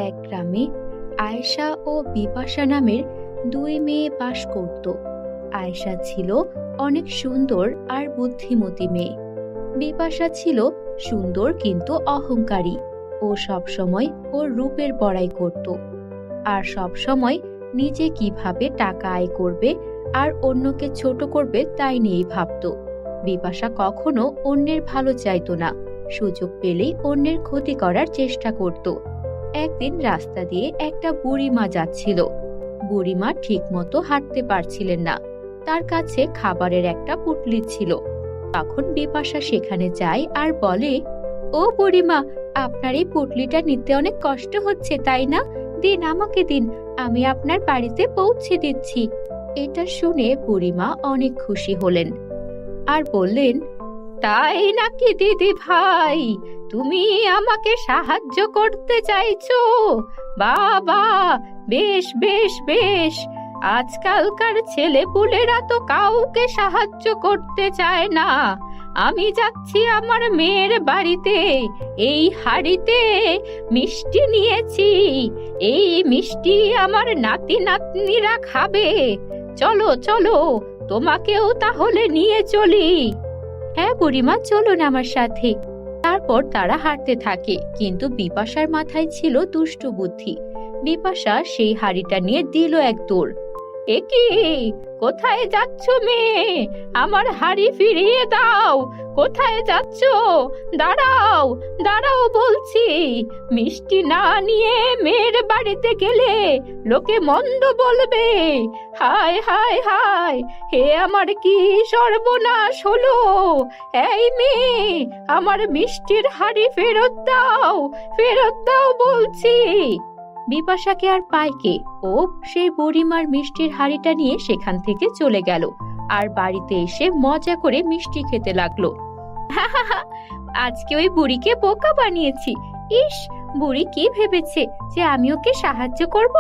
এক গ্রামে আয়েশা ও বিপাশা নামের দুই মেয়ে বাস করত। আয়েশা ছিল অনেক সুন্দর আর বুদ্ধিমতী মেয়ে। বিপাশা ছিল সুন্দর কিন্তু অহংকারী। ও সবসময় ওর রূপের বড়াই করত আর সবসময় নিজে কিভাবে টাকা আয় করবে আর অন্যকে ছোট করবে তাই নিয়েই ভাবত। বিপাশা কখনো অন্যের ভালো চাইতো না, সুযোগ পেলেই অন্যের ক্ষতি করার চেষ্টা করত। একদিন রাস্তা দিয়ে একটা বুড়িমা যাচ্ছিল। বুড়িমা ঠিক মতো হাঁটতে পারছিলেন না, তার কাছে খাবারের একটা পুটলি ছিল। তখন বিপাশা সেখানে যায় আর বলে, ও বুড়িমা, আপনার এই পুটলিটা নিতে অনেক কষ্ট হচ্ছে তাই না? দিন, আমাকে দিন, আমি আপনার বাড়িতে পৌঁছে দিচ্ছি। এটা শুনে বুড়িমা অনেক খুশি হলেন আর বললেন, তাই নাকি দিদি ভাই, তুমি আমাকে সাহায্য করতে চাইছো? বাবা, বেশ বেশ বেশ। আজকালকার ছেলেপুলেরা তো কাউকে সাহায্য করতে চায় না। আমি যাচ্ছি আমার মেয়ের বাড়িতে, এই হাঁড়িতে মিষ্টি নিয়েছি। এই মিষ্টি আমার নাতি নাতনিরা খাবে। চলো চলো, তোমাকেও তাহলে নিয়ে চলি। হ্যাঁ বুড়িমা, চলুন আমার সাথে। তারপর তারা হাঁটতে থাকে, কিন্তু বিপাশার মাথায় ছিল দুষ্ট বুদ্ধি। বিপাশা সেই হাঁড়িটা নিয়ে দিল এক দৌড়। একি, কোথায় যাচ্ছ মেয়ে? আমার হাঁড়ি ফিরিয়ে দাও। কোথায় যাচ্ছ? দাঁড়াও দাঁড়াও বলছি। মিষ্টি না নিয়ে মেয়ের বাড়িতে গেলে লোকে মন্দ বলবে। হায় হায় হায়, হে আমার কি সর্বনাশ হলো! এই মেয়ে, আমার মিষ্টির হাঁড়ি ফেরত দাও, ফেরত দাও বলছি। বিপাশাকে আর পায় কে? ও সেই বুড়িমার মিষ্টির হাঁড়িটা নিয়ে সেখান থেকে চলে গেল আর বাড়িতে এসে মজা করে মিষ্টি খেতে লাগলো। আজকে ওই বুড়িকে বোকা বানিয়েছি। ইস, বুড়ি কি ভেবেছে যে আমি ওকে সাহায্য করব?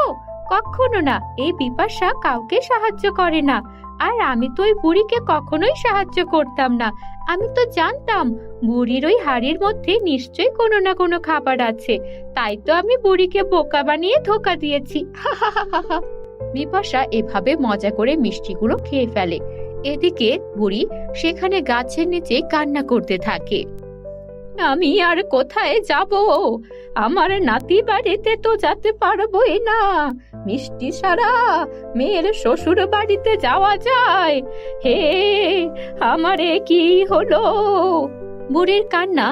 কখনো না, এই বিপাশা কাউকে সাহায্য করে না। আর আমি তো ওই বুড়িকে কখনোই সাহায্য করতাম না। আমি তো জানতাম বুড়ির ওই হাড়ির মধ্যে নিশ্চয়ই কোনো না কোনো খাবার আছে, তাই তো আমি বুড়িকে বোকা বানিয়ে ধোকা দিয়েছি। বিপাশা এভাবে মজা করে মিষ্টিগুলো খেয়ে ফেলে। এদিকে বুড়ি সেখানে গাছের নিচে কান্না করতে থাকে। আমি আর কোথায় যাব? আমার নাতি বাড়িতে তো যেতে পারবোই না। মিষ্টি ছাড়া মেয়ের শ্বশুর বাড়িতে যাওয়া যায়? হে, আমারে কি হলো! বুড়ির কান্না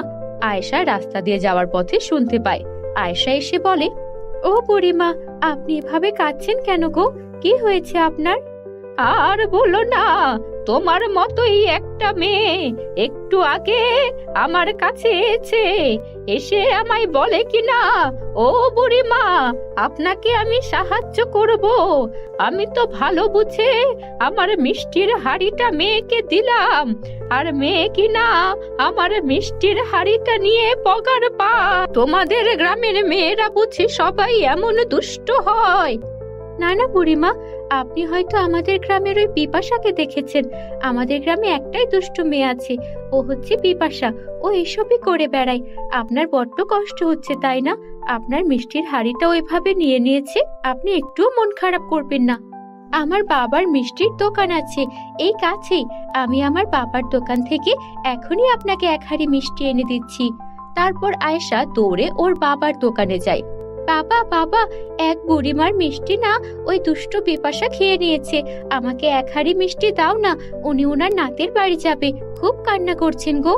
আয়েশা রাস্তা দিয়ে যাওয়ার পথে শুনতে পায়। আয়েশা এসে বলে, ও বুড়িমা, আপনি এভাবে কাঁদছেন কেন গো? কি হয়েছে আপনার? আর বলো না, তোমার মতোই একটা মেয়ে একটু আগে আমার কাছে এসে আমায় বলে কিনা, ও বুড়িমা, আপনাকে আমি সাহায্য করব। আমি তো ভালো বুঝে আমার মিষ্টির হাঁড়িটা মেয়েকে দিলাম, আর মেয়ে কিনা আমার মিষ্টির হাঁড়িটা নিয়ে পগার পা। তোমাদের গ্রামের মেয়েরা বুঝি সবাই এমন দুষ্ট হয়? না না বুড়িমা, আপনি হয়তো আমাদের গ্রামের ওই বিপাশাকে দেখেছেন। আমাদের গ্রামে একটাই দুষ্টু মেয়ে আছে, ও হচ্ছে বিপাশা। ও এসবই করে বেড়ায়। আপনার বড্ড কষ্ট হচ্ছে তাই না? আপনার মিষ্টির হাঁড়িটা ওইভাবে নিয়ে নিয়েছে। আপনি একটুও মন খারাপ করবেন না। আমার বাবার মিষ্টির দোকান আছে এই কাছেই। আমি আমার বাবার দোকান থেকে এখনই আপনাকে এক হাঁড়ি মিষ্টি এনে দিচ্ছি। তারপর আয়েশা দৌড়ে ওর বাবার দোকানে যায়। বাবা বাবা, এক বুড়িমার মিষ্টি না ওই দুষ্ট বিপাশা খেয়ে নিয়েছে। আমাকে এক হাঁড়ি মিষ্টি দাও না, উনি ওনার নাতের বাড়ি যাবে, খুব কান্না করছেন গো।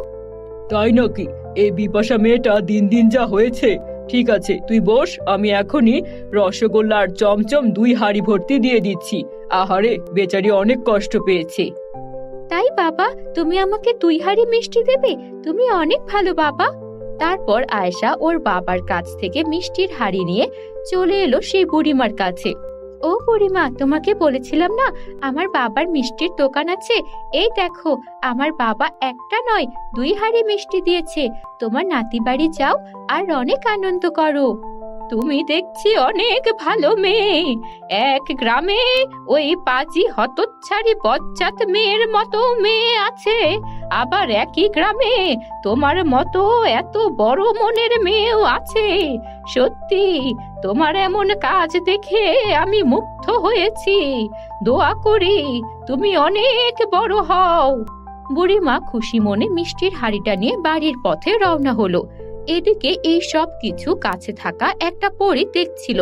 তাই নাকি? এই বিপাশা মেয়েটা দিন দিন যা হয়েছে। ঠিক আছে, তুই বস, আমি এখনই রসগোল্লা আর চমচম 2 হাঁড়ি ভর্তি দিয়ে দিচ্ছি। আহারে, বেচারি অনেক কষ্ট পেয়েছে। তাই বাবা, তুমি আমাকে 2 হাঁড়ি মিষ্টি দেবে? তুমি অনেক ভালো বাবা। তারপর আয়েশা ওর বাবার কাছ থেকে মিষ্টির হাঁড়ি নিয়ে চলে এলো সেই বুড়িমার কাছে। ও বুড়িমা, তোমাকে বলেছিলাম না আমার বাবার মিষ্টির দোকান আছে? এই দেখো, আমার বাবা একটা নয় 2 হাঁড়ি মিষ্টি দিয়েছে। তোমার নাতি বাড়ি যাও আর অনেক আনন্দ করো। তুমি দেখছি অনেক ভালো মেয়ে। এক গ্রামে ওই পাজি হতচ্ছাড়ি বজ্জাত মেয়ের মতো মেয়ে আছে, আবার একই গ্রামে তোমার মতো এত বড় মনের মেয়েও আছে। সত্যি তোমার এমন কাজ দেখে আমি মুগ্ধ হয়েছি। দোয়া করি তুমি অনেক বড় হও। বুড়িমা খুশি মনে মিষ্টির হাঁড়িটা নিয়ে বাড়ির পথে রওনা হলো। এদিকে এই সব কিছু কাছে থাকা একটা পরী দেখছিল।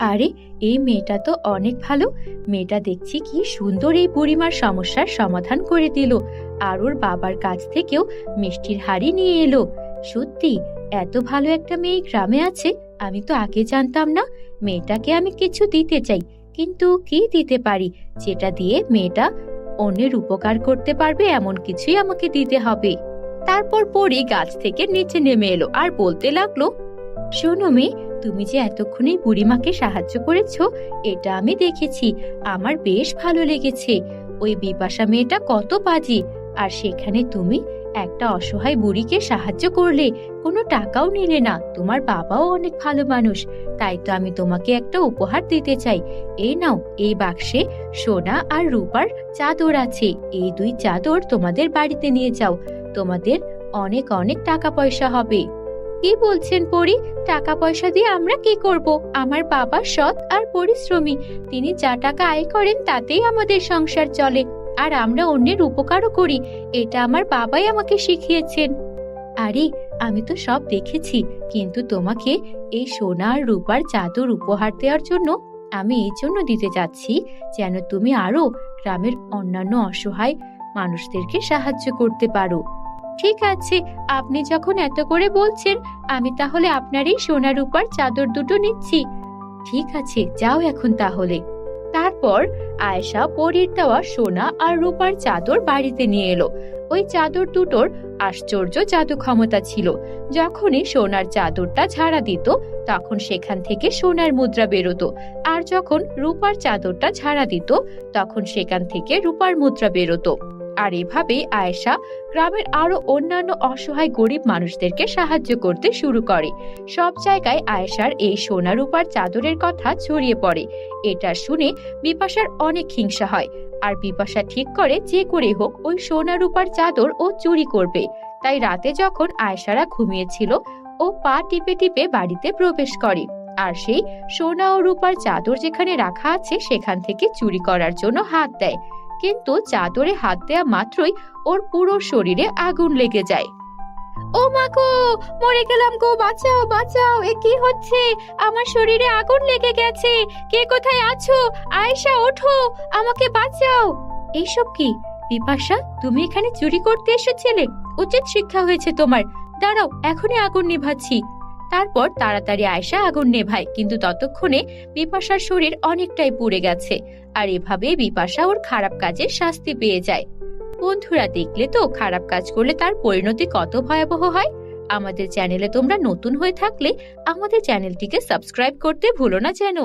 আরে, এই মেয়েটা তো অনেক ভালো। মেয়েটা দেখছি কি সুন্দর এই বুড়িমার সমস্যার সমাধান করে দিল, আর ওর বাবার কাছ থেকেও মিষ্টির হাঁড়ি নিয়ে এলো। সত্যি এত ভালো একটা মেয়ে গ্রামে আছে, আমি তো আগে জানতাম না। মেয়েটাকে আমি কিছু দিতে চাই, কিন্তু কি দিতে পারি যেটা দিয়ে মেয়েটা অন্যের উপকার করতে পারবে, এমন কিছুই আমাকে দিতে হবে। তারপর পরি গাছ থেকে নিচে নেমে এলো আর বলতে লাগলো, শোনো মেয়ে, তুমি যে এতক্ষণে বুড়িমাকে সাহায্য করেছো, এটা আমি দেখেছি, আমার বেশ ভালো লেগেছে। ওই বিপাশা মেয়েটা কত বাজি, আর সেখানে তুমি একটা অসহায় বুড়িকে সাহায্য করলে, কোনো টাকাও নিলে না। তোমার বাবাও অনেক ভালো মানুষ, তাই তো আমি তোমাকে একটা উপহার দিতে চাই। এই নাও, এই বাক্সে সোনা আর রূপার চাদর আছে। এই দুই চাদর তোমাদের বাড়িতে নিয়ে যাও, তোমাদের অনেক অনেক টাকা পয়সা হবে। কি বলছেন পরি? টাকা পয়সা দিয়ে আমরা কি করব? আমার বাবা সৎ আর পরিশ্রমী, তিনি যা টাকা আয় করেন তাতেই আমাদের সংসার চলে, আর আমরা অন্যের উপকারও করি। এটা আমার বাবাই আমাকে শিখিয়েছেন। আরে, আমি তো সব দেখেছি, কিন্তু তোমাকে এই সোনা আর রূপার চাদর উপহার দেওয়ার জন্য আমি এই জন্য দিতে যাচ্ছি, যেন তুমি আরো গ্রামের অন্যান্য অসহায় মানুষদেরকে সাহায্য করতে পারো। ঠিক আছে, আপনি যখন এত করে বলছেন, আমি তাহলে আপনার এই সোনা রূপার চাদর দুটো নিচ্ছি। ঠিক আছে, যাও এখন তাহলে। তারপর আয়েশা পরীর দেওয়া সোনা আর রূপার চাদর বাড়িতে নিয়ে এলো। ওই চাদর দুটোর আশ্চর্য জাদু ক্ষমতা ছিল। যখনই সোনার চাদরটা ঝাড়া দিত, তখন সেখান থেকে সোনার মুদ্রা বেরোতো, আর যখন রূপার চাদরটা ঝাড়া দিত, তখন সেখান থেকে রূপার মুদ্রা বেরোতো। আর এভাবে আয়েশা গ্রামের আরো অন্যান্য অসহায় গরিব মানুষদেরকে সাহায্য করতে শুরু করে। সব জায়গায় আয়েশার এই সোনা রূপার চাদরের কথা ছড়িয়ে পড়ে। এটা শুনে বিপাশার অনেক হিংসা হয়, আর বিপাশা ঠিক করে যে করে হোক ওই সোনা রূপার চাদর ও চুরি করবে। তাই রাতে যখন আয়েশারা ঘুমিয়েছিল, ও পা টিপে টিপে বাড়িতে প্রবেশ করে, আর সেই সোনা ও রূপার চাদর যেখানে রাখা আছে সেখান থেকে চুরি করার জন্য হাত দেয়। কিন্তু চাদরে হাত দেয়া মাত্রই ওর পুরো শরীরে আগুন লেগে যায়। ও মা গো, মরে গেলাম গো, বাঁচাও বাঁচাও, এ কি হচ্ছে? আমার শরীরে আগুন লেগে গেছে। কে কোথায় আছো? আয়েশা ওঠো, আমাকে বাঁচাও। এইসব কি বিপাশা? তুমি এখানে চুরি করতে এসেছিলে? উচিত শিক্ষা হয়েছে তোমার। দাঁড়াও, এখনই আগুন নিভাচ্ছি। তারপর তাড়াতাড়ি আয়েশা আগুন নেভায়, কিন্তু ততক্ষণে বিপাশার শরীর অনেকটাই পুড়ে গেছে। আর এভাবে বিপাশা ওর খারাপ কাজের শাস্তি পেয়ে যায়। বন্ধুরা, দেখলে তো খারাপ কাজ করলে তার পরিণতি কত ভয়াবহ হয়। আমাদের চ্যানেলে তোমরা নতুন হয়ে থাকলে আমাদের চ্যানেলটিকে সাবস্ক্রাইব করতে ভুলো না যেন।